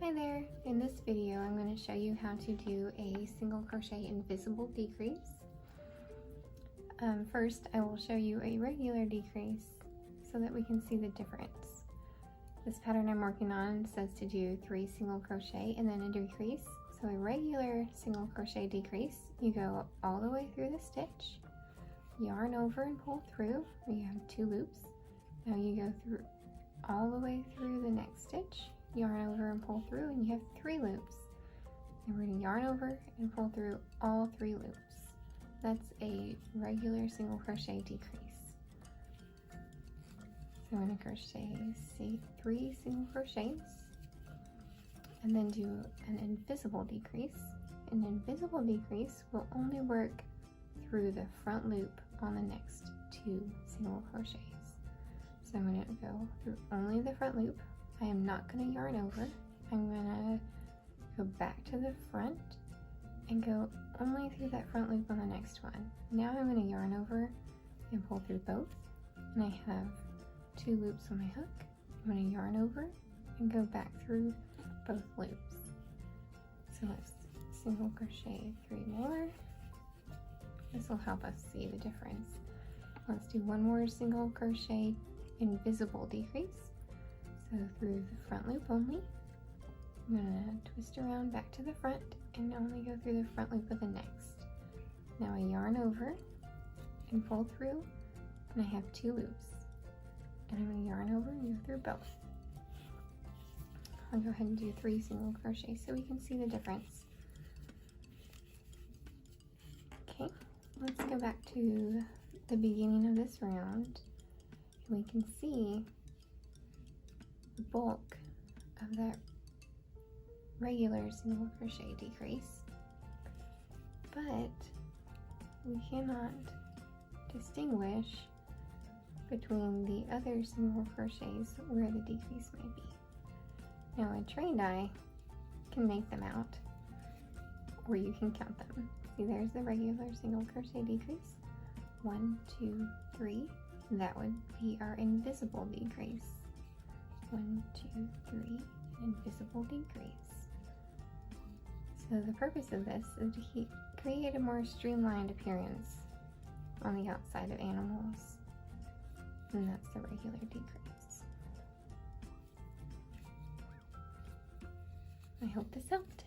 Hi there! In this video I'm going to show you how to do a single crochet invisible decrease. First I will show you a regular decrease so that we can see the difference. This pattern I'm working on says to do 3 single crochet and then a decrease. So a regular single crochet decrease, you go all the way through the stitch, yarn over and pull through, where you have 2 loops. Now you go through all the way through the next stitch, yarn over and pull through, and you have 3 loops. And we're going to yarn over and pull through all 3 loops. That's a regular single crochet decrease. So I'm going to crochet 3 single crochets and then do an invisible decrease. An invisible decrease will only work through the front loop on the next 2 single crochets. So I'm going to go through only the front loop. I am not going to yarn over. I'm going to go back to the front and go only through that front loop on the next one. Now I'm going to yarn over and pull through both. And I have 2 loops on my hook. I'm going to yarn over and go back through both loops. So let's single crochet 3 more. This will help us see the difference. Let's do one more single crochet invisible decrease. So through the front loop only. I'm going to twist around back to the front and only go through the front loop of the next. Now I yarn over and pull through, and I have 2 loops. And I'm going to yarn over and go through both. I'll go ahead and do 3 single crochets so we can see the difference. Okay, let's go back to the beginning of this round, and we can see the bulk of that regular single crochet decrease, but we cannot distinguish between the other single crochets where the decrease may be. Now a trained eye can make them out, or you can count them. See, there's the regular single crochet decrease. 1, 2, 3. That would be our invisible decrease. 1, 2, 3, invisible decrease. So the purpose of this is to create a more streamlined appearance on the outside of animals, and that's the regular decrease. I hope this helped.